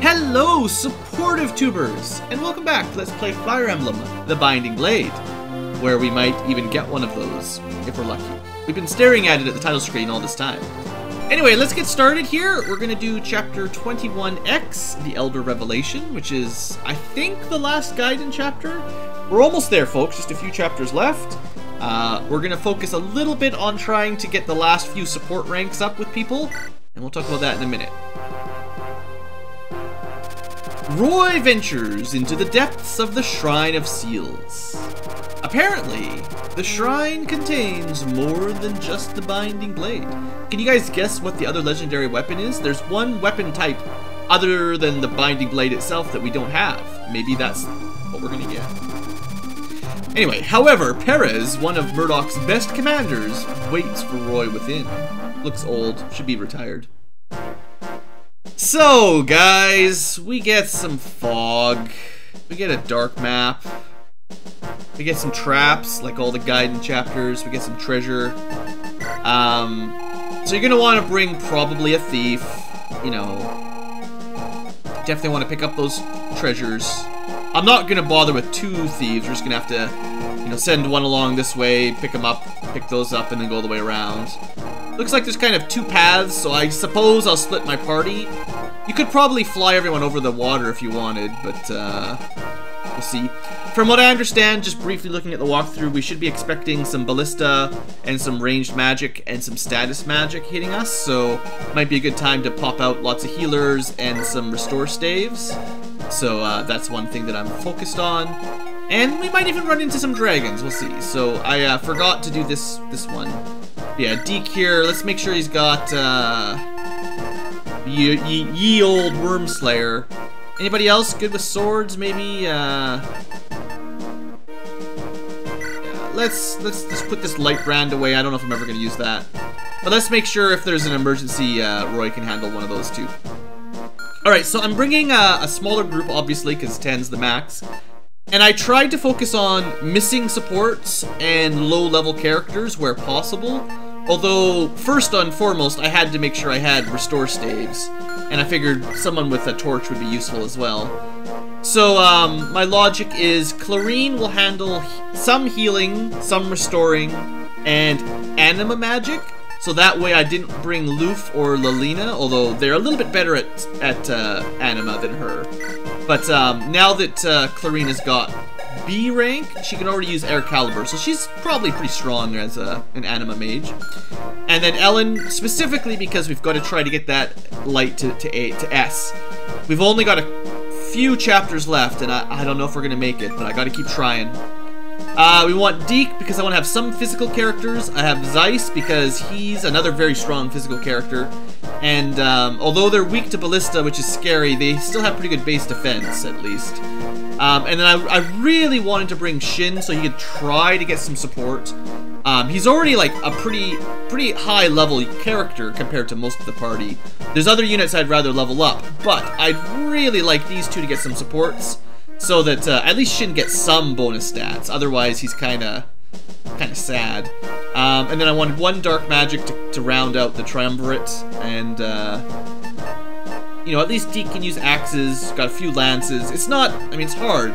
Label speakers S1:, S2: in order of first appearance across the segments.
S1: Hello, supportive tubers, and welcome back to Let's Play Fire Emblem, The Binding Blade, where we might even get one of those, if we're lucky. We've been staring at it at the title screen all this time. Anyway, let's get started here. We're going to do Chapter 21X, The Elder Revelation, which is, I think, the last Gaiden chapter. We're almost there, folks, just a few chapters left. We're going to focus a little bit on trying to get the last few support ranks up with people, and we'll talk about that in a minute. Roy ventures into the depths of the Shrine of Seals. Apparently, the shrine contains more than just the Binding Blade. Can you guys guess what the other legendary weapon is? There's one weapon type other than the Binding Blade itself that we don't have. Maybe that's what we're gonna get. Anyway, however, Perez, one of Murdoch's best commanders, waits for Roy within. Looks old, should be retired. So, guys, we get some fog, we get a dark map, we get some traps, like all the Gaiden chapters, we get some treasure. So you're gonna want to bring probably a thief, you know, definitely want to pick up those treasures. I'm not gonna bother with 2 thieves, we're just gonna have to, you know, send one along this way, pick them up, pick those up, and then go all the way around. Looks like there's kind of 2 paths, so I suppose I'll split my party. You could probably fly everyone over the water if you wanted, but we'll see. From what I understand, just briefly looking at the walkthrough, we should be expecting some ballista and some ranged magic and some status magic hitting us, so might be a good time to pop out lots of healers and some restore staves. So that's one thing that I'm focused on. And we might even run into some dragons, we'll see. So I forgot to do this one. Yeah, Deke here, let's make sure he's got ye old Worm Slayer. Anybody else good with swords? Maybe let's just put this light brand away. I don't know if I'm ever gonna use that. But let's make sure if there's an emergency, Roy can handle one of those too. Alright, so I'm bringing a smaller group, obviously, because 10's the max. And I tried to focus on missing supports and low-level characters where possible. Although, first and foremost, I had to make sure I had restore staves. And I figured someone with a torch would be useful as well. So, my logic is Clarine will handle some healing, some restoring, and anima magic. So that way I didn't bring Loof or Lalina, although they're a little bit better at anima than her. But now that Clarine has got B rank, she can already use Air Caliber, so she's probably pretty strong as an anima mage. And then Ellen, specifically because we've got to try to get that light to S. We've only got a few chapters left, and I don't know if we're going to make it, but I got to keep trying. We want Deke because I want to have some physical characters. I have Zeiss because he's another very strong physical character. And although they're weak to ballista, which is scary, they still have pretty good base defense, at least. And then I really wanted to bring Shin so he could try to get some support. He's already like a pretty high level character compared to most of the party. There's other units I'd rather level up, but I'd really like these 2 to get some supports so that at least Shin gets some bonus stats. Otherwise, he's kind of sad. And then I wanted 1 dark magic to round out the triumvirate, and you know, at least Deke can use axes, got a few lances. It's not, I mean, it's hard.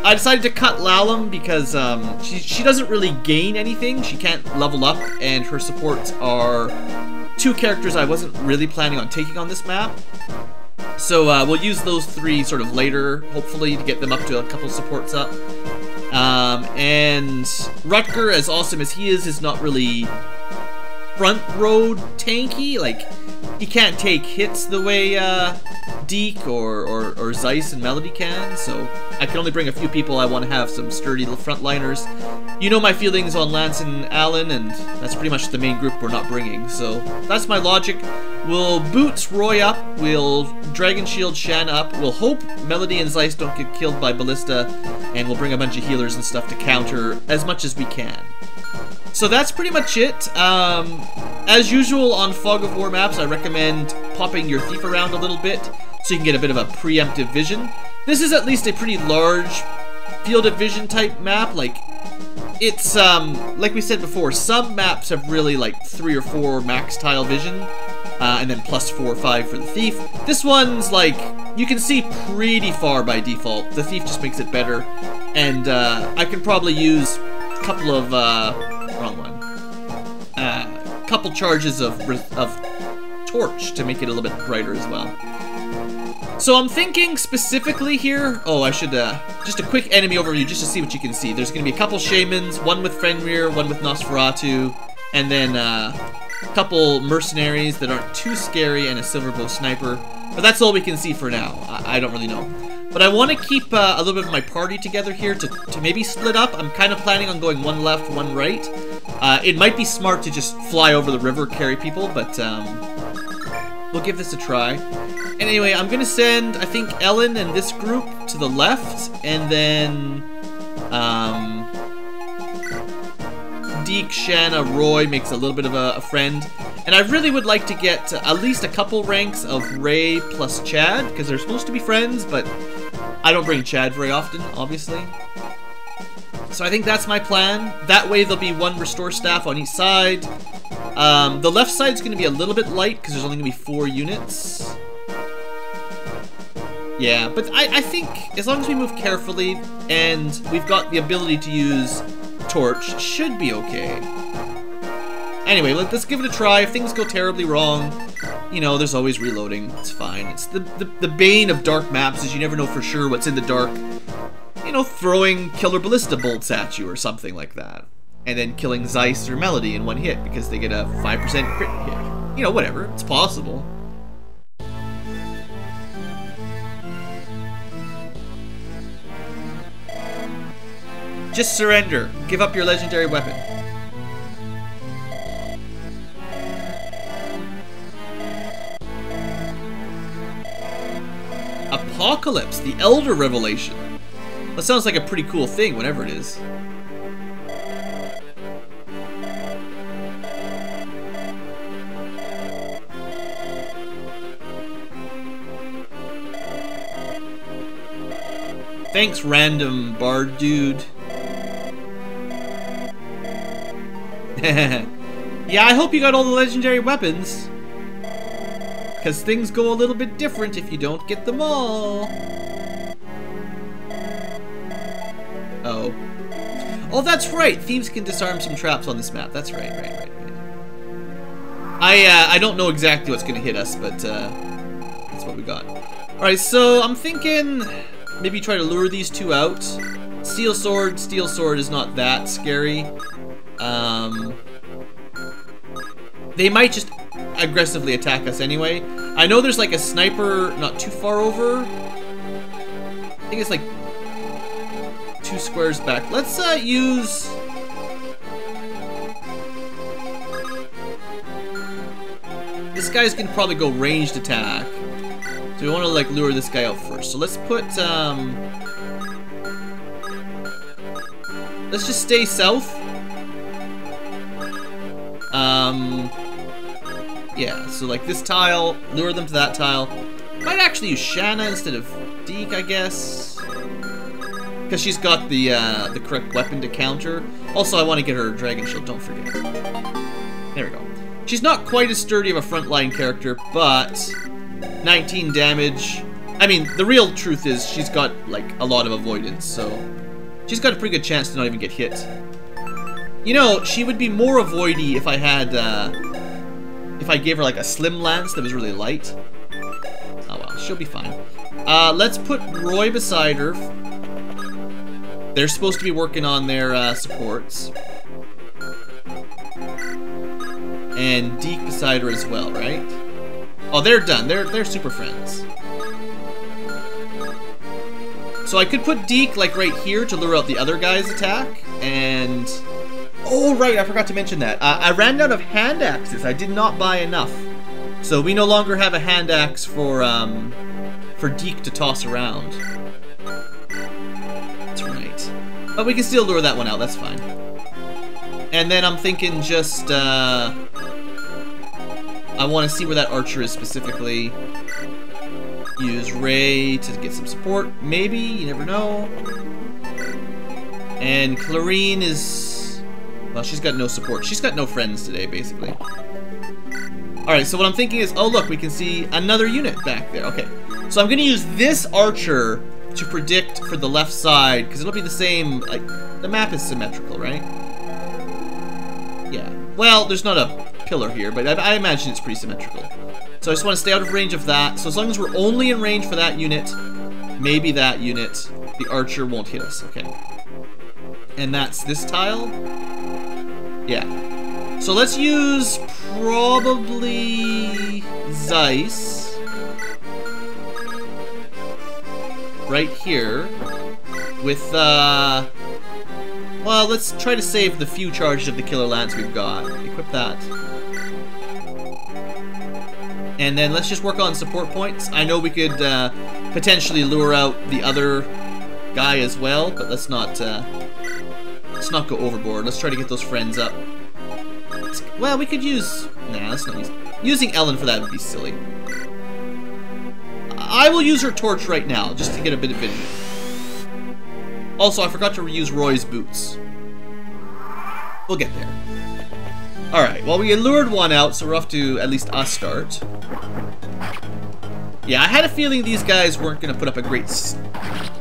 S1: I decided to cut Lalum because she doesn't really gain anything. She can't level up, and her supports are 2 characters I wasn't really planning on taking on this map. So we'll use those 3 sort of later, hopefully, to get them up to a couple supports up. And Rutger, as awesome as he is not really front road tanky. Like, he can't take hits the way Deke or Zeiss and Melody can, so I can only bring a few people. I want to have some sturdy little frontliners. You know my feelings on Lance and Alan, and that's pretty much the main group we're not bringing, so that's my logic. We'll boot Roy up, we'll Dragon Shield Shan up, we'll hope Melody and Zeiss don't get killed by Ballista, and we'll bring a bunch of healers and stuff to counter as much as we can. So that's pretty much it. As usual on Fog of War maps, I recommend popping your thief around a little bit so you can get a bit of a preemptive vision. This is at least a pretty large field of vision type map. Like, it's, like we said before, some maps have really like 3 or 4 max tile vision, and then plus 4 or 5 for the thief. This one's like you can see pretty far by default. The Thief just makes it better. And I can probably use a couple of, wrong one. Couple charges of Torch to make it a little bit brighter as well. So I'm thinking specifically here, oh, I should, just a quick enemy overview just to see what you can see. There's going to be a couple Shamans, one with Fenrir, one with Nosferatu, and then a couple Mercenaries that aren't too scary, and a Silverbow Sniper. But that's all we can see for now. I don't really know. But I want to keep a little bit of my party together here to maybe split up. I'm kind of planning on going one left, one right. It might be smart to just fly over the river, carry people, but we'll give this a try. Anyway, I'm going to send, I think, Ellen and this group to the left, and then Deke, Shanna, Roy makes a little bit of a friend. And I really would like to get at least a couple ranks of Ray plus Chad, because they're supposed to be friends, but I don't bring Chad very often, obviously. So I think that's my plan. That way there'll be one restore staff on each side. The left side's going to be a little bit light, because there's only going to be 4 units. Yeah, but I think as long as we move carefully, and we've got the ability to use Torch, should be okay. Anyway, let's give it a try. If things go terribly wrong, you know, there's always reloading. It's fine. It's the bane of dark maps is you never know for sure what's in the dark. You know, throwing killer ballista bolts at you or something like that. And then killing Zeiss or Melody in one hit because they get a 5% crit hit. You know, whatever. It's possible. Just surrender. Give up your legendary weapon. Apocalypse, the Elder Revelation. That sounds like a pretty cool thing, whatever it is. Thanks, random bard dude. Yeah, I hope you got all the legendary weapons. Because things go a little bit different if you don't get them all. Oh. Oh, that's right. Thieves can disarm some traps on this map. That's right. I don't know exactly what's going to hit us, but that's what we got. Alright, so I'm thinking maybe try to lure these two out. Steel sword is not that scary. They might just aggressively attack us anyway. I know there's like a sniper not too far over. I think it's like 2 squares back. Let's use... This guy's gonna probably go ranged attack. So we want to like lure this guy out first. So let's put let's just stay south. Yeah, so like this tile, lure them to that tile. Might actually use Shanna instead of Deke, I guess. Because she's got the correct weapon to counter. Also, I want to get her Dragon Shield, don't forget. There we go. She's not quite as sturdy of a frontline character, but 19 damage. I mean, the real truth is she's got like a lot of avoidance, so she's got a pretty good chance to not even get hit. You know, she would be more avoidy if I had, if I gave her like a slim lance that was really light. Oh well, she'll be fine. Let's put Roy beside her. They're supposed to be working on their supports. And Deke beside her as well, right? Oh, they're done. They're super friends. So I could put Deke like right here to lure out the other guy's attack, and... Oh, right, I forgot to mention that. I ran out of hand axes. I did not buy enough. So we no longer have a hand axe for Deke to toss around. That's right. But we can still lure that one out, that's fine. And then I'm thinking just, I want to see where that archer is specifically. Use Ray to get some support, maybe, you never know. And Clarine is... Well, she's got no support. She's got no friends today, basically. Alright, so what I'm thinking is... Oh, look, we can see another unit back there. Okay. So I'm gonna use this archer to predict for the left side, because it'll be the same, like, the map is symmetrical, right? Yeah. Well, there's not a pillar here, but I imagine it's pretty symmetrical. So I just want to stay out of range of that. So as long as we're only in range for that unit, maybe that unit, the archer won't hit us, okay. And that's this tile? Yeah. So let's use probably Zeiss. Right here with well, let's try to save the few charges of the killer lance we've got. Equip that, and then let's just work on support points. I know we could potentially lure out the other guy as well, but let's not go overboard. Let's try to get those friends up. Well, we could use, nah, let's not use, using Ellen for that would be silly. I will use her torch right now, just to get a bit of vision. Also, I forgot to reuse Roy's boots. We'll get there. Alright, well, we lured one out, so we're off to at least a start. Yeah, I had a feeling these guys weren't going to put up a great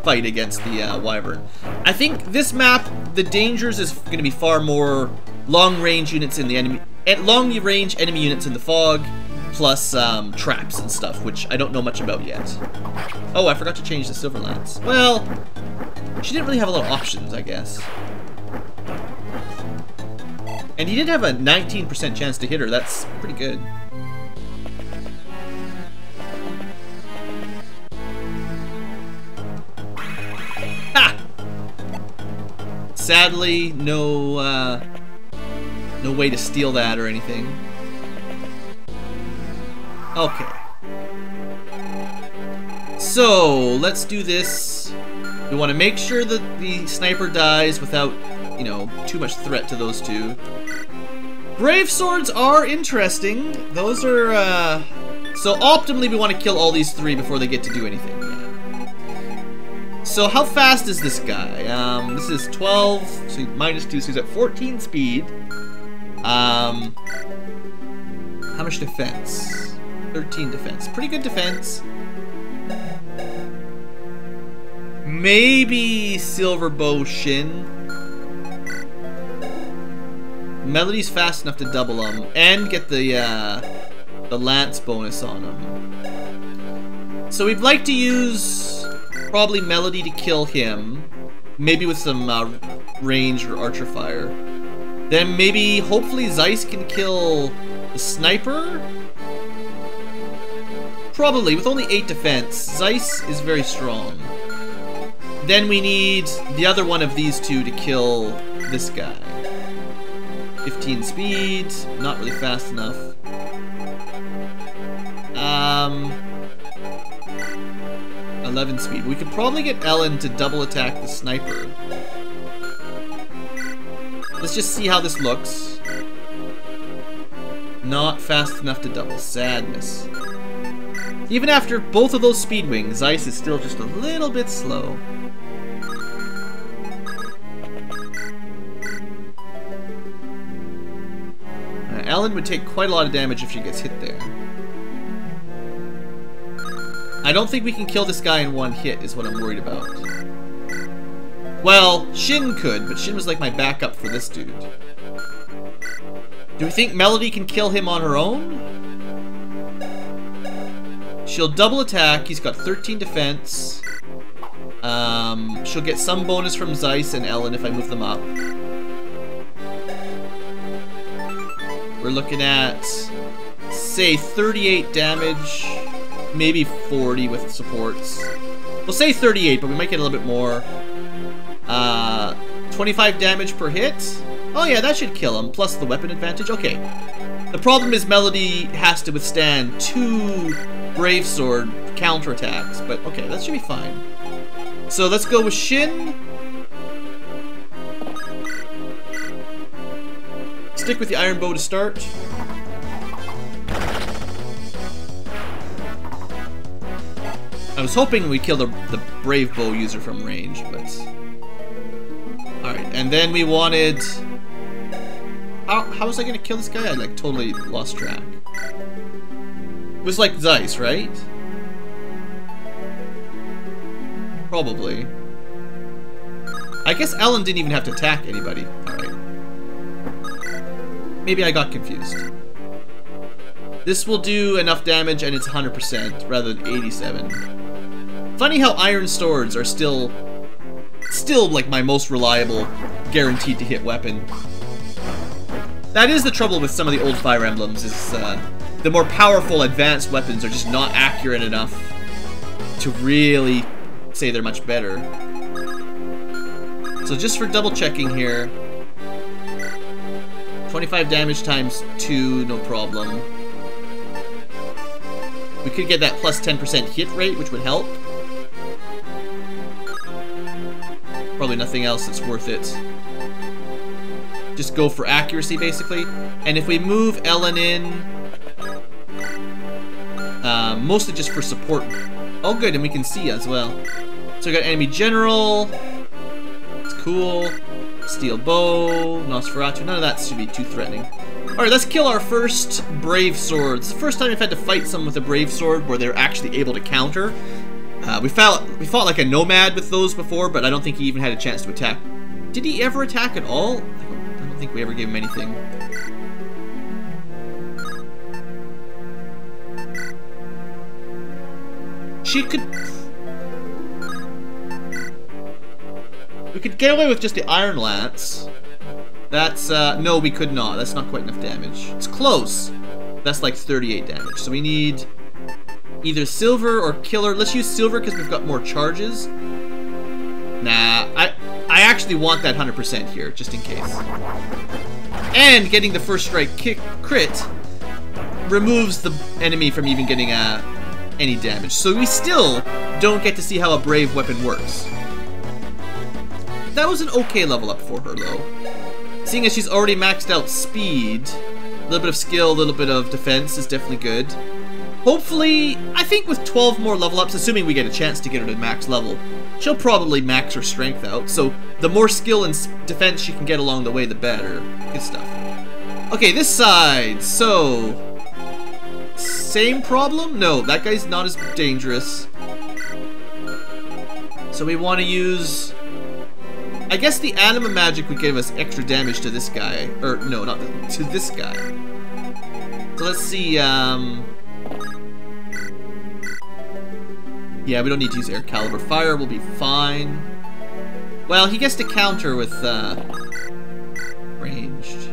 S1: fight against the Wyvern. I think this map, the dangers is going to be far more long-range units in the enemy... long-range enemy units in the fog, plus traps and stuff, which I don't know much about yet. Oh, I forgot to change the Silver Lance. Well, she didn't really have a lot of options, I guess. And he did have a 19% chance to hit her. That's pretty good. Ha! Sadly, no way to steal that or anything. Okay. So, let's do this. We want to make sure that the sniper dies without, you know, too much threat to those two. Brave swords are interesting. Those are, so optimally we want to kill all these three before they get to do anything. Yeah. So how fast is this guy? This is 12, so -2, so he's at 14 speed. How much defense? 13 defense. Pretty good defense. Maybe Silver Bow Shin. Melody's fast enough to double him and get the lance bonus on him. So we'd like to use probably Melody to kill him, maybe with some range or archer fire. Then maybe, hopefully, Zeiss can kill the sniper. Probably, with only 8 defense, Zeiss is very strong. Then we need the other one of these two to kill this guy. 15 speed, not really fast enough. 11 speed. We could probably get Ellen to double attack the sniper. Let's just see how this looks. Not fast enough to double. Sadness. Even after both of those speed wings, Zeiss is still just a little bit slow. Ellen would take quite a lot of damage if she gets hit there. I don't think we can kill this guy in one hit is what I'm worried about. Well, Shin could, but Shin was like my backup for this dude. Do we think Melody can kill him on her own? She'll double attack. He's got 13 defense. She'll get some bonus from Zeiss and Ellen if I move them up. We're looking at, say, 38 damage, maybe 40 with supports. We'll say 38, but we might get a little bit more. 25 damage per hit. Oh yeah, that should kill him, plus the weapon advantage. Okay. The problem is Melody has to withstand 2 Brave Sword counterattacks, but okay, that should be fine. So let's go with Shin. Stick with the Iron Bow to start. I was hoping we'd kill the Brave Bow user from range, but... Alright, and then we wanted... How was I gonna kill this guy? I like totally lost track. It was like Zeiss, right? Probably. I guess Ellen didn't even have to attack anybody. Alright. Maybe I got confused. This will do enough damage and it's 100% rather than 87. Funny how iron swords are still like my most reliable, guaranteed to hit weapon. That is the trouble with some of the old Fire Emblems, is the more powerful advanced weapons are just not accurate enough to really say they're much better. So just for double checking here, 25 damage times 2, no problem. We could get that plus 10% hit rate, which would help. Probably nothing else that's worth it. Just go for accuracy, basically. And if we move Ellen in, mostly just for support. Oh, good, and we can see as well. So we got enemy general. It's cool. Steel bow, Nosferatu. None of that should be too threatening. Alright, let's kill our first brave sword. It's the first time we've had to fight someone with a brave sword where they're actually able to counter. We fought like a nomad with those before, but I don't think he even had a chance to attack. Did he ever attack at all? I don't think we ever gave him anything. We could get away with just the Iron Lance. That's, no, we could not. That's not quite enough damage. It's close. That's like 38 damage. So we need either silver or killer. Let's use silver because we've got more charges. Nah, I actually want that 100% here, just in case. And getting the first strike crit removes the enemy from even getting any damage. So we still don't get to see how a brave weapon works. That was an okay level up for her, though. Seeing as she's already maxed out speed, a little bit of skill, a little bit of defense is definitely good. Hopefully, I think with 12 more level ups, assuming we get a chance to get her to max level, she'll probably max her strength out. So the more skill and defense she can get along the way, the better. Good stuff. Okay, this side. So, same problem? No, that guy's not as dangerous. So we want to use... I guess the anima magic would give us extra damage to this guy. Or, no, not to this guy. So let's see, yeah, we don't need to use air caliber. Fire will be fine. Well, he gets to counter with, ranged.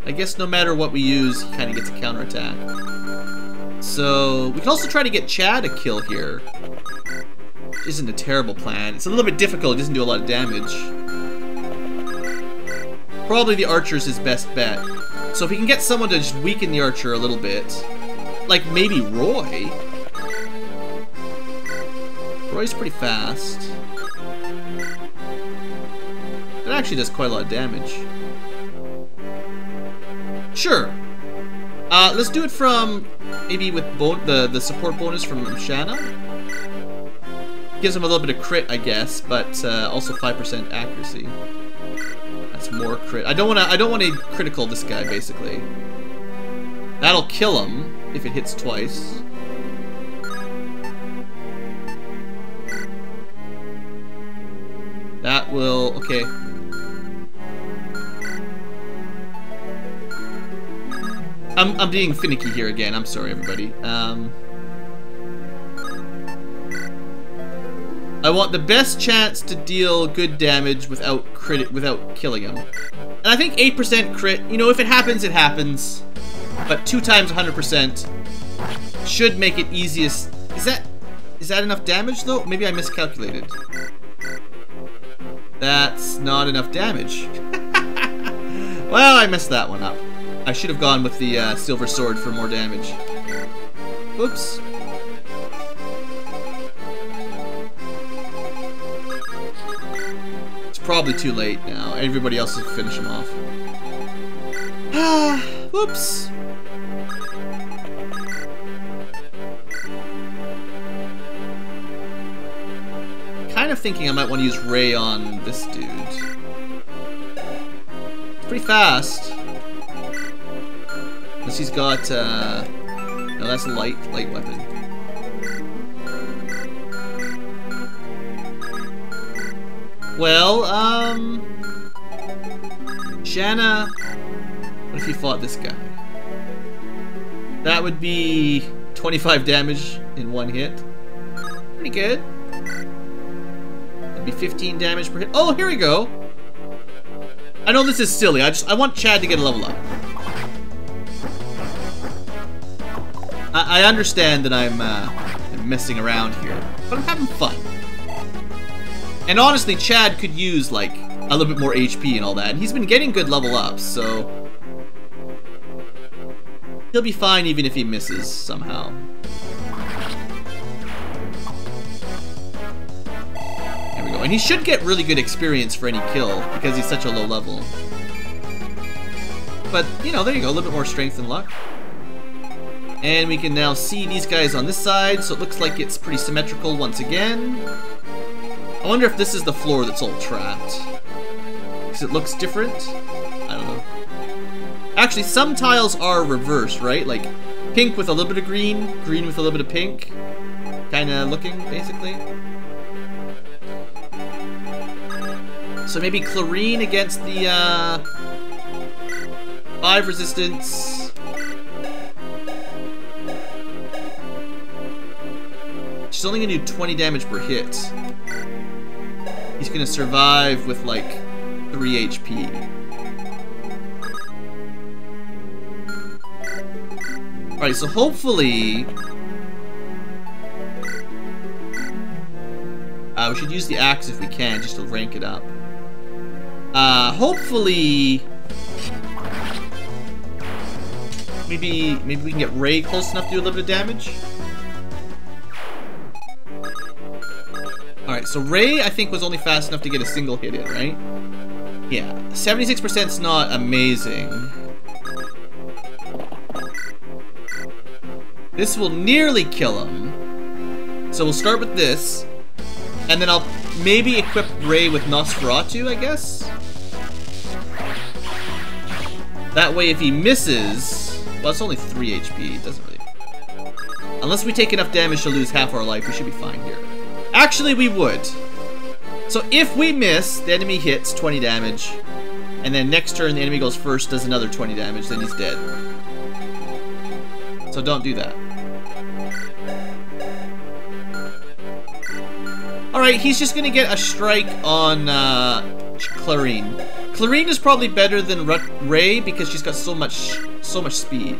S1: I guess no matter what we use, he kind of gets a counterattack. So, we can also try to get Chad a kill here. Which isn't a terrible plan. It's a little bit difficult, it doesn't do a lot of damage. Probably the archer's his best bet. So if we can get someone to just weaken the archer a little bit, like maybe Roy. Roy's pretty fast. It actually does quite a lot of damage. Sure. Let's do it from, maybe with the support bonus from Shanna. Gives him a little bit of crit, I guess, but also 5% accuracy. That's more crit. I don't want to critical this guy, basically. That'll kill him if it hits twice. That will, okay. I'm being finicky here again. I'm sorry, everybody. I want the best chance to deal good damage without killing him. And I think 8% crit, you know, if it happens, it happens. But 2 times 100% should make it easiest. Is that enough damage, though? Maybe I miscalculated. That's not enough damage. Well, I messed that one up. I should have gone with the silver sword for more damage. Whoops. It's probably too late now. Everybody else has finished him off. Whoops. Kind of thinking I might want to use Ray on this dude. It's pretty fast. Unless he's got, no, that's light weapon. Well, Shanna, what if you fought this guy? That would be 25 damage in one hit. Pretty good. That'd be 15 damage per hit. Oh, here we go. I know this is silly. I want Chad to get a level up. I understand that I'm messing around here, but I'm having fun. And honestly, Chad could use like a little bit more HP and all that, and he's been getting good level ups, so he'll be fine even if he misses somehow. There we go. And he should get really good experience for any kill because he's such a low level. But, you know, there you go. A little bit more strength and luck. And we can now see these guys on this side, so it looks like it's pretty symmetrical once again. I wonder if this is the floor that's all trapped. Because it looks different. I don't know. Actually, some tiles are reversed, right? Like, pink with a little bit of green, green with a little bit of pink. Kinda looking, basically. So maybe Clarine against the, 5 resistance. She's only gonna do 20 damage per hit. He's gonna survive with like 3 HP. Alright, so hopefully we should use the axe if we can, just to rank it up. Hopefully maybe we can get Ray close enough to do a little bit of damage. Alright, so Ray, I think, was only fast enough to get a single hit in, right? Yeah, 76% is not amazing. This will nearly kill him. So we'll start with this. And then I'll maybe equip Ray with Nosferatu, I guess? That way if he misses... Well, it's only 3 HP, it doesn't really... Unless we take enough damage to lose half our life, we should be fine here. Actually, we would. So if we miss, the enemy hits 20 damage, and then next turn the enemy goes first, does another 20 damage, then he's dead. So don't do that. Alright, he's just gonna get a strike on Clarine. Clarine is probably better than Ray because she's got so much speed.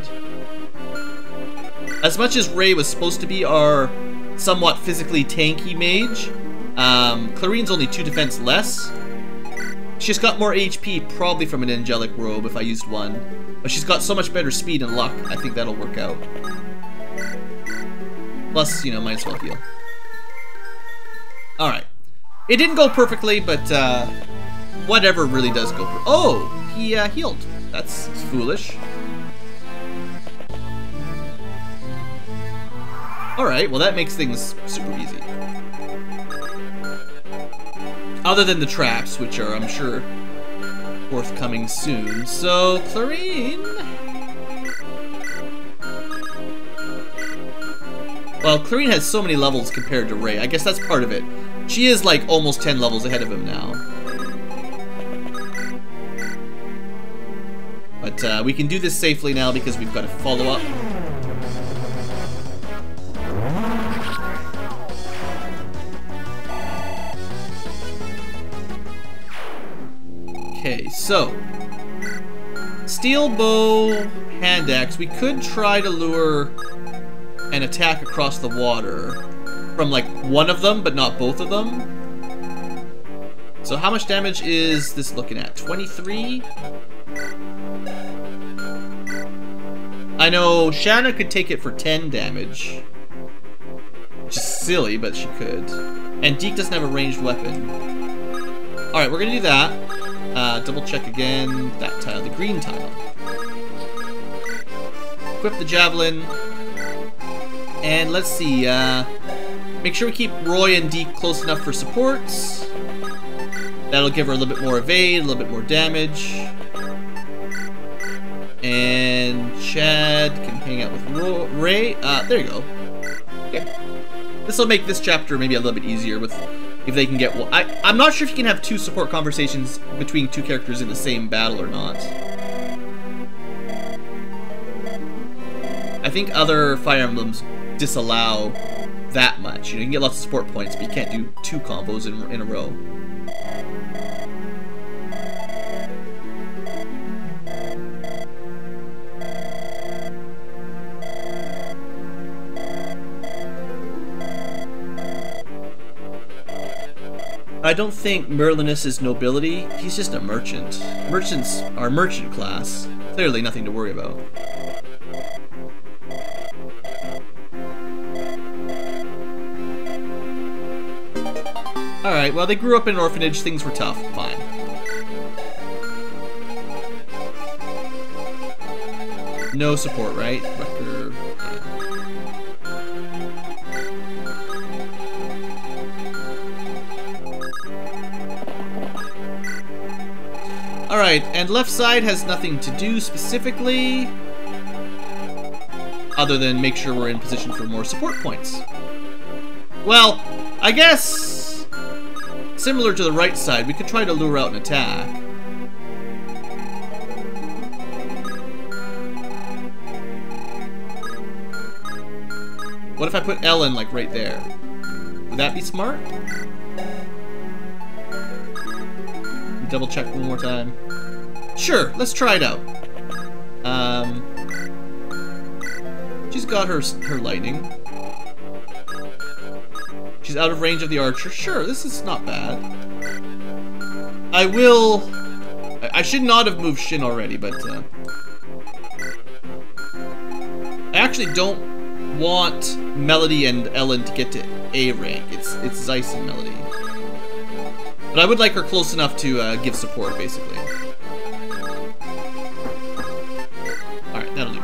S1: As much as Ray was supposed to be our somewhat physically tanky mage, Clarine's only 2 defense less. She's got more HP probably from an angelic robe if I used one, but she's got so much better speed and luck, I think that'll work out. Plus, you know, might as well heal. Alright. It didn't go perfectly, but whatever really does go Oh! He healed. That's foolish. Alright, well that makes things super easy. Other than the traps, which are, I'm sure, forthcoming soon. So, Clarine... Well, Clarine has so many levels compared to Ray. I guess that's part of it. She is like almost 10 levels ahead of him now. But we can do this safely now because we've got a follow-up. Okay, so steel bow, hand axe. We could try to lure an attack across the water from like one of them, but not both of them. So how much damage is this looking at? 23? I know Shanna could take it for 10 damage. Which is silly, but she could. And Deke doesn't have a ranged weapon. Alright, we're gonna do that. Double check again, that tile, the green tile. Equip the javelin. And let's see, make sure we keep Roy and Deke close enough for supports. That'll give her a little bit more evade, a little bit more damage. And Chad hang out with Ray. There you go. Okay. This will make this chapter maybe a little bit easier with if they can get. Well, I'm not sure if you can have 2 support conversations between 2 characters in the same battle or not. I think other Fire Emblems disallow that much. You know, you can get lots of support points, but you can't do 2 combos in a row. I don't think Merlinus is nobility. He's just a merchant. Merchants are merchant class. Clearly nothing to worry about. Alright, well, they grew up in an orphanage. Things were tough. Fine. No support, right? Wrecker. Alright, and left side has nothing to do specifically, other than make sure we're in position for more support points. Well, I guess, similar to the right side, we could try to lure out an attack. What if I put Ellen, like, right there? Would that be smart? Double check one more time. Sure, let's try it out. She's got her lightning. She's out of range of the archer. Sure, this is not bad. I should not have moved Shin already, but I actually don't want Melody and Ellen to get to A rank. It's Zeiss and Melody. But I would like her close enough to give support, basically. Alright, that'll do.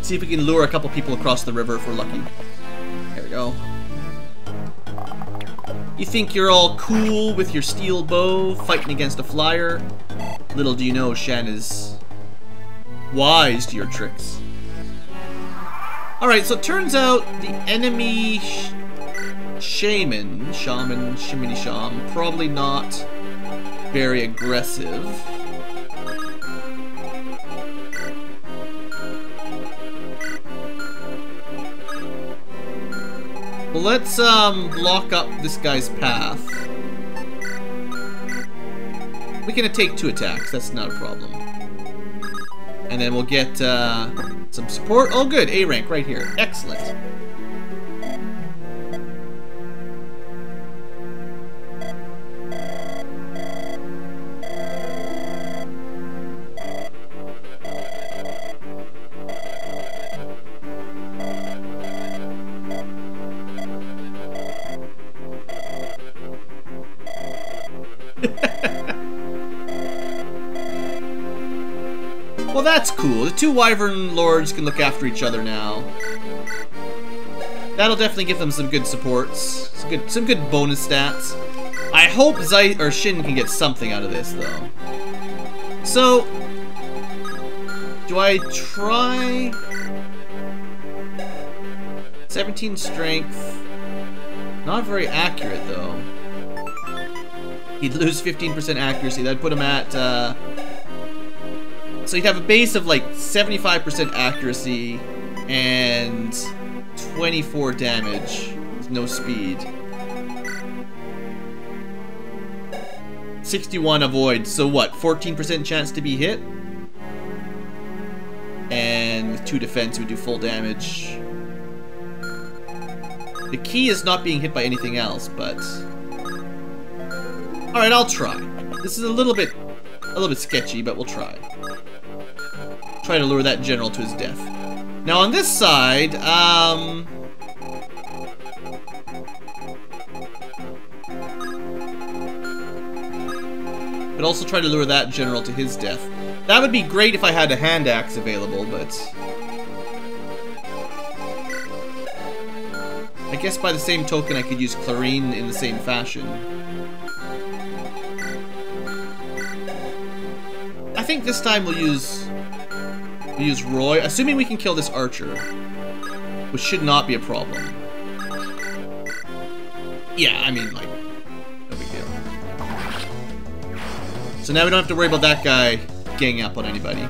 S1: See if we can lure a couple people across the river if we're lucky. There we go. You think you're all cool with your steel bow, fighting against a flyer? Little do you know, Shan is wise to your tricks. Alright, so it turns out the enemy Shaman, Shimmy Sham, probably not very aggressive. Well, let's block up this guy's path. We can take 2 attacks, that's not a problem. And then we'll get some support. Oh good, A rank right here. Excellent. Well, that's cool. The 2 Wyvern Lords can look after each other now. That'll definitely give them some good supports. Some good bonus stats. I hope Shin can get something out of this, though. So, do I try 17 strength? Not very accurate, though. He'd lose 15% accuracy. That'd put him at, so he'd have a base of like 75% accuracy and 24 damage with no speed. 61 avoid, so what, 14% chance to be hit? And with 2 defense, we do full damage. The key is not being hit by anything else, but... Alright, I'll try. This is a little bit sketchy, but we'll try. Try to lure that general to his death. Now on this side, but also try to lure that general to his death. That would be great if I had a hand axe available, but I guess by the same token I could use Clarine in the same fashion. I think this time we'll use Roy, assuming we can kill this archer, which should not be a problem. Yeah, I mean, like, no big deal. So now we don't have to worry about that guy ganging up on anybody.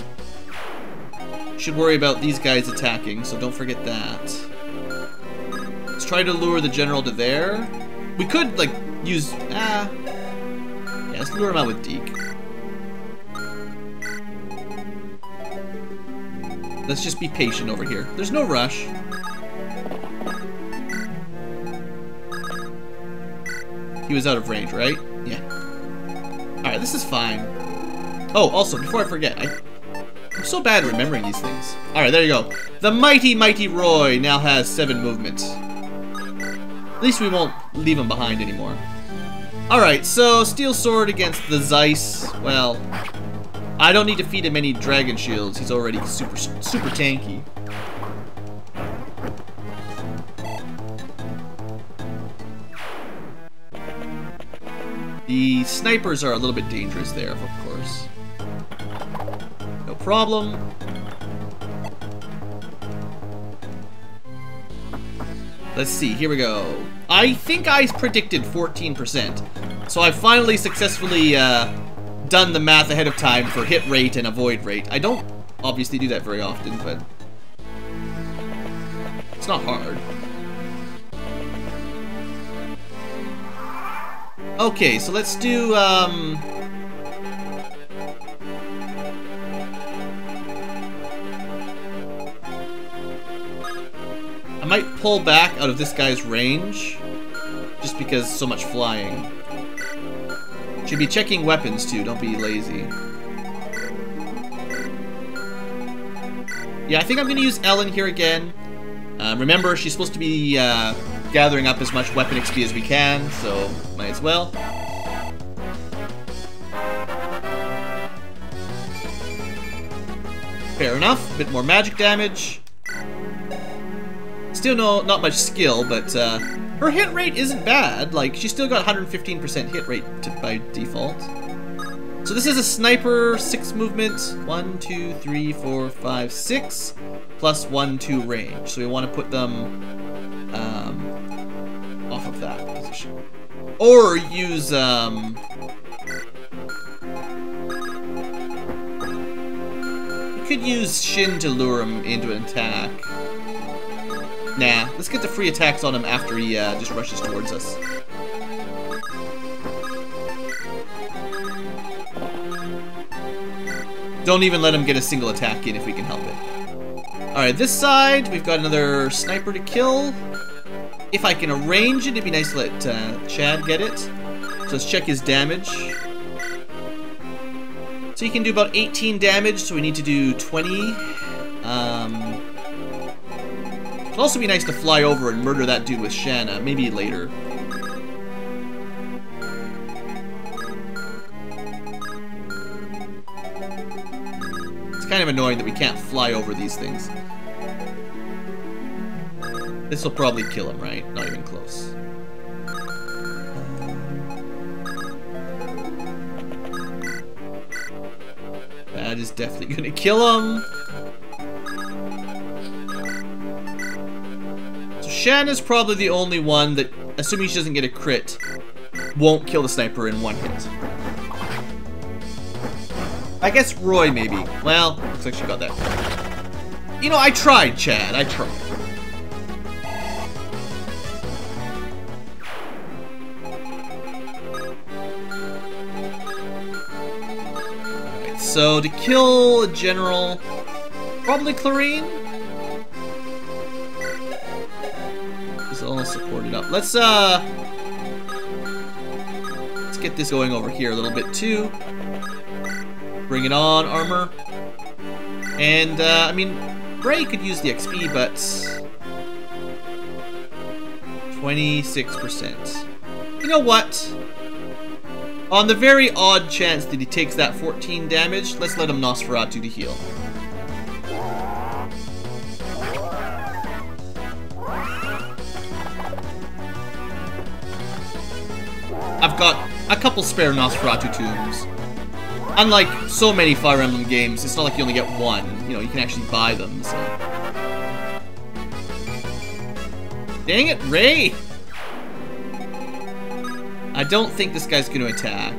S1: Should worry about these guys attacking, so don't forget that. Let's try to lure the general to there. We could, like, use... yeah, let's lure him out with Deke. Let's just be patient over here. There's no rush. He was out of range, right? Yeah. Alright, this is fine. Oh, also, before I forget, I'm so bad at remembering these things. Alright, there you go. The mighty, mighty Roy now has 7 movement. At least we won't leave him behind anymore. Alright, so Steel Sword against the Zeiss. Well, I don't need to feed him any Dragon Shields. He's already super tanky. The snipers are a little bit dangerous there, of course. No problem. Let's see, here we go. I think I predicted 14%. So I finally successfully done the math ahead of time for hit rate and avoid rate. I don't obviously do that very often, but it's not hard. Okay, so let's do, I might pull back out of this guy's range, just because so much flying. Should be checking weapons too, don't be lazy. Yeah, I think I'm gonna use Ellen here again. Remember, she's supposed to be, gathering up as much weapon XP as we can, so might as well. Fair enough, a bit more magic damage. Still not much skill, but her hit rate isn't bad. Like, she's still got 115% hit rate by default. So this is a sniper, 6 movement, 1, 2, 3, 4, 5, 6, plus 1, 2 range. So we want to put them off of that position. Or use we could use Shin to lure him into an attack. Nah, let's get the free attacks on him after he just rushes towards us. Don't even let him get a single attack in if we can help it. Alright, this side, we've got another sniper to kill. If I can arrange it, it'd be nice to let Chad get it. So let's check his damage. So he can do about 18 damage, so we need to do 20. It'd also be nice to fly over and murder that dude with Shanna, maybe later. It's kind of annoying that we can't fly over these things. This will probably kill him, right? Not even close. That is definitely gonna kill him. So Shanna's probably the only one that, assuming she doesn't get a crit, won't kill the sniper in 1 hit. I guess Roy, maybe. Well, looks like she got that. You know, I tried, Chad. I tried. Alright, so to kill a general, probably Clarine. This is all supported up. Let's get this going over here a little bit too. Bring it on, armor. And, I mean, Bray could use the XP, but 26%. You know what? On the very odd chance that he takes that 14 damage, let's let him Nosferatu to heal. I've got a couple spare Nosferatu tombs. Unlike so many Fire Emblem games, it's not like you only get one. You know, you can actually buy them, so. Dang it, Ray! I don't think this guy's going to attack.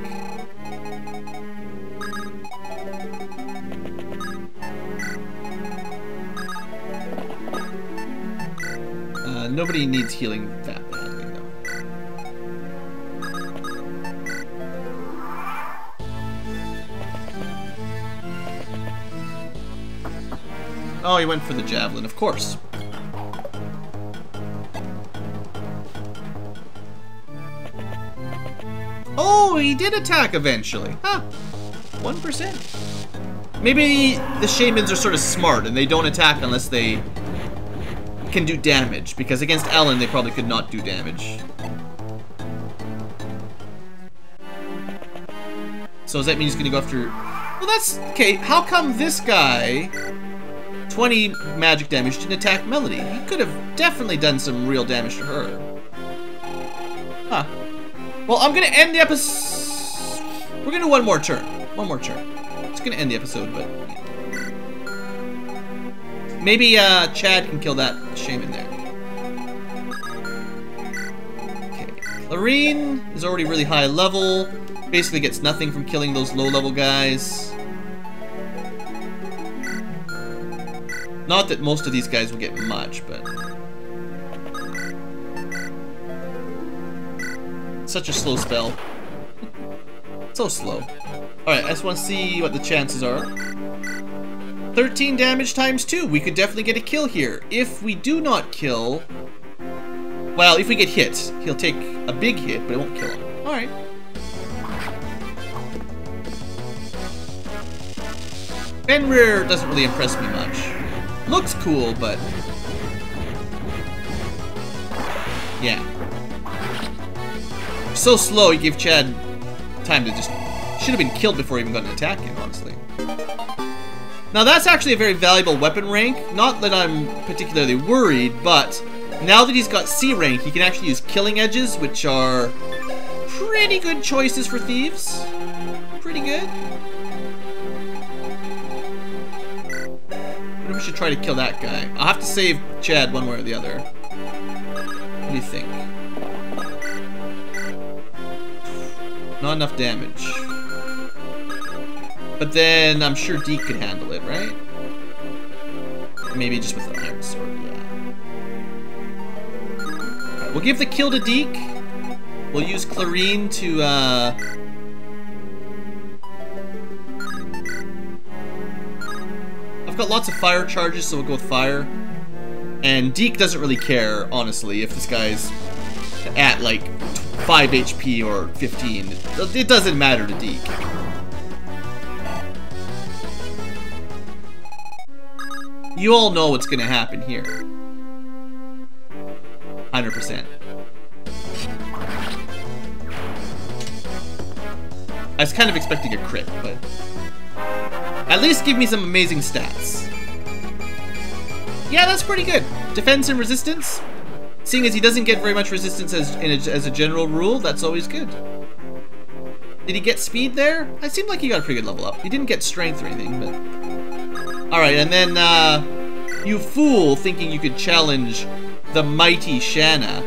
S1: Nobody needs healing that badly, though. Oh, he went for the javelin, of course. Oh, he did attack eventually. Huh. 1%. Maybe the shamans are sort of smart and they don't attack unless they can do damage, because against Ellen they probably could not do damage. So does that mean he's gonna go after... Well, that's... Okay, how come this guy, 20 magic damage, didn't attack Melody? He could have definitely done some real damage to her. Huh. Well, I'm gonna end the episode... We're gonna do one more turn. One more turn. It's gonna end the episode, but... Maybe Chad can kill that shaman there. Okay, Clarine is already really high level. Basically gets nothing from killing those low level guys. Not that most of these guys will get much, but... Such a slow spell. So slow. Alright, I just want to see what the chances are. 13 damage times 2. We could definitely get a kill here. If we do not kill... Well, if we get hit, he'll take a big hit, but it won't kill him. Alright. Fenrir doesn't really impress me much. Looks cool, but... Yeah. So slow, he gave Chad time to just... Should have been killed before he even got an attack in, honestly. Now that's actually a very valuable weapon rank. Not that I'm particularly worried, but now that he's got C rank, he can actually use killing edges, which are pretty good choices for thieves. Pretty good. Maybe we should try to kill that guy. I'll have to save Chad one way or the other. What do you think? Not enough damage. But then I'm sure Deke could handle it, right? Maybe just with an iron sword, yeah. Right, we'll give the kill to Deke. We'll use Clarine to, I've got lots of fire charges, so we'll go with fire. And Deke doesn't really care, honestly, if this guy's at, like, 5 HP or 15. It doesn't matter to Deke. You all know what's gonna happen here. 100%. I was kind of expecting a crit, but... At least give me some amazing stats. Yeah, that's pretty good. Defense and resistance. Seeing as he doesn't get very much resistance as a general rule, that's always good. Did he get speed there? It seemed like he got a pretty good level up. He didn't get strength or anything, but... Alright, and then, you fool thinking you could challenge the mighty Shanna.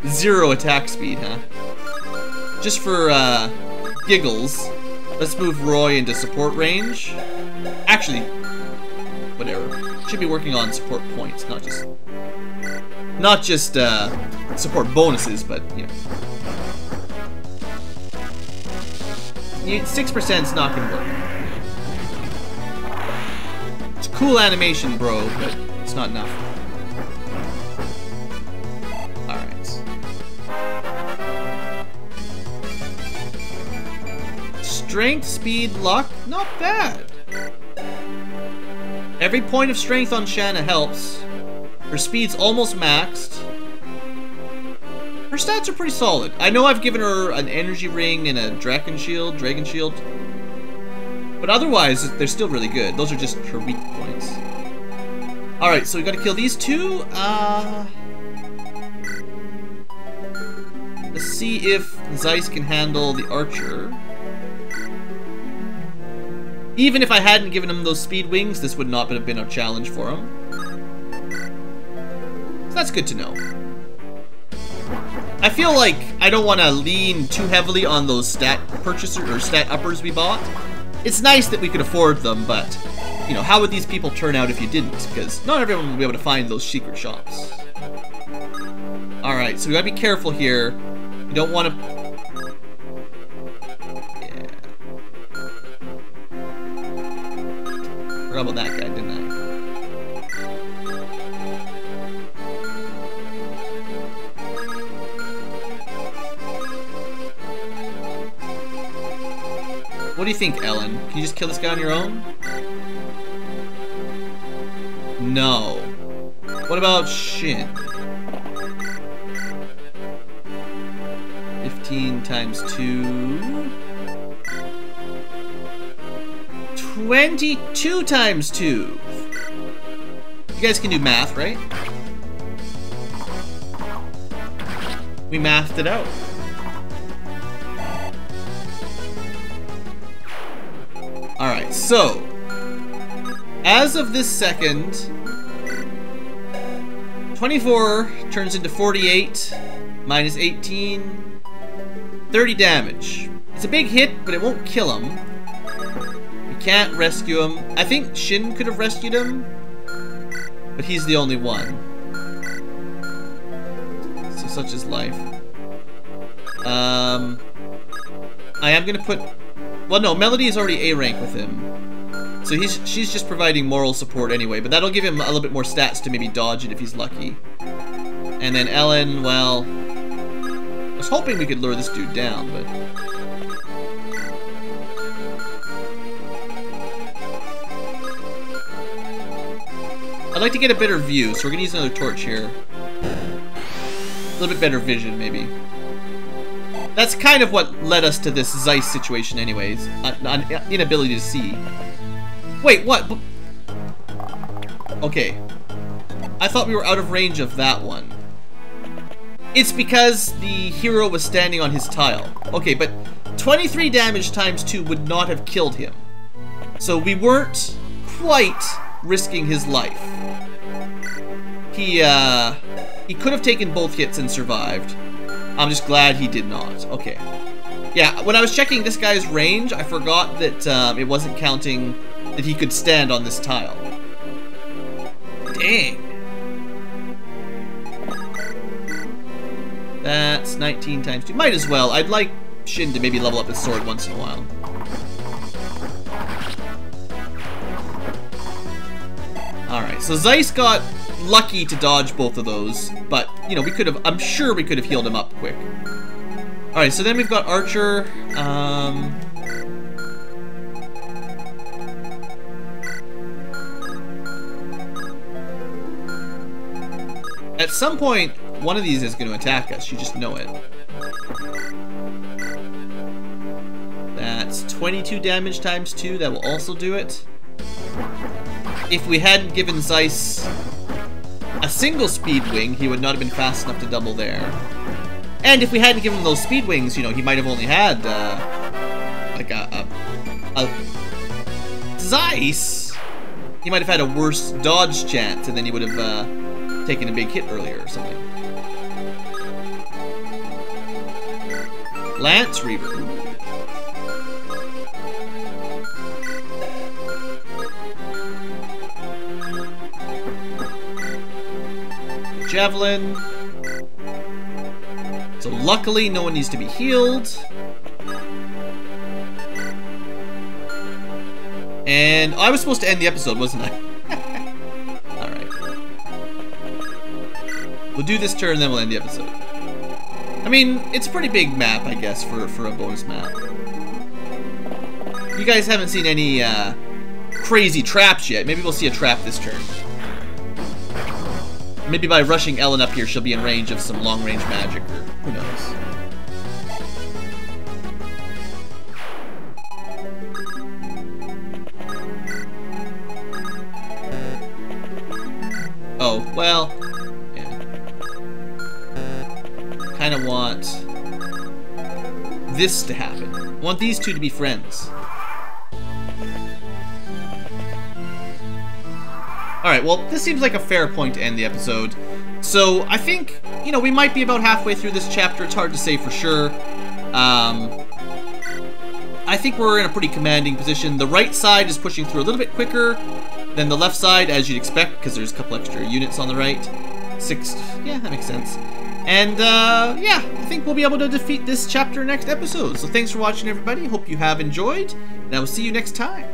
S1: 0 attack speed, huh? Just for, giggles, let's move Roy into support range. Actually, whatever. Should be working on support points, not just support bonuses, but, you know. 6% is not gonna work. It's cool animation, bro, but it's not enough. Alright. Strength, speed, luck, not bad. Every point of strength on Shanna helps. Her speed's almost maxed. Her stats are pretty solid. I know I've given her an energy ring and a dragon shield. But otherwise, they're still really good. Those are just her weak points. Alright, so we gotta kill these two. Let's see if Zeiss can handle the archer. Even if I hadn't given him those speed wings, this would not have been a challenge for him. So that's good to know. I feel like I don't want to lean too heavily on those stat purchaser or stat uppers we bought. It's nice that we could afford them, but you know, how would these people turn out if you didn't? Because not everyone will be able to find those secret shops. Alright, so we gotta be careful here. You don't want to... Yeah. Forgot about that guy, didn't I? What do you think, Ellen? Can you just kill this guy on your own? No. What about Shin? 15 times 2... 22 times 2! You guys can do math, right? We mathed it out. Alright, so... as of this second... 24 turns into 48, minus 18... 30 damage. It's a big hit, but it won't kill him. We can't rescue him. I think Shin could have rescued him, but he's the only one. So such is life. I am gonna put... well, no, Melody is already A rank with him. So she's just providing moral support anyway, but that'll give him a little bit more stats to maybe dodge it if he's lucky. And then Ellen, well... I was hoping we could lure this dude down, but... I'd like to get a better view, so we're gonna use another torch here. A little bit better vision, maybe. That's kind of what led us to this Zeiss situation anyways. An inability to see. Wait, what? Okay. I thought we were out of range of that one. It's because the hero was standing on his tile. Okay, but 23 damage times 2 would not have killed him. So we weren't quite risking his life. He could have taken both hits and survived. I'm just glad he did not. Okay. Yeah, when I was checking this guy's range, I forgot that it wasn't counting that he could stand on this tile. Dang. That's 19 times 2. Might as well. I'd like Shin to maybe level up his sword once in a while. Alright, so Zeiss got lucky to dodge both of those, but, you know, we could have, I'm sure we could have healed him up quick. Alright, so then we've got Archer, at some point, one of these is going to attack us, you just know it. That's 22 damage times 2, that will also do it. If we hadn't given Zeiss a single speed wing, he would not have been fast enough to double there. And if we hadn't given him those speed wings, you know, he might have only had, like a Zeiss. He might have had a worse dodge chance, and then he would have taken a big hit earlier or something. Lance Reaver. Javelin. So luckily, no one needs to be healed. And I was supposed to end the episode, wasn't I? Alright. We'll do this turn, then we'll end the episode. I mean, it's a pretty big map, I guess, for a bonus map. You guys haven't seen any crazy traps yet. Maybe we'll see a trap this turn. Maybe by rushing Ellen up here, she'll be in range of some long-range magic, or who knows. Oh, well, yeah. Kind of want this to happen. I want these two to be friends. Alright, well, this seems like a fair point to end the episode. So, I think, you know, we might be about halfway through this chapter. It's hard to say for sure. I think we're in a pretty commanding position. The right side is pushing through a little bit quicker than the left side, as you'd expect, because there's a couple extra units on the right. 6, yeah, that makes sense. And, yeah, I think we'll be able to defeat this chapter next episode. So thanks for watching, everybody. Hope you have enjoyed, and I will see you next time.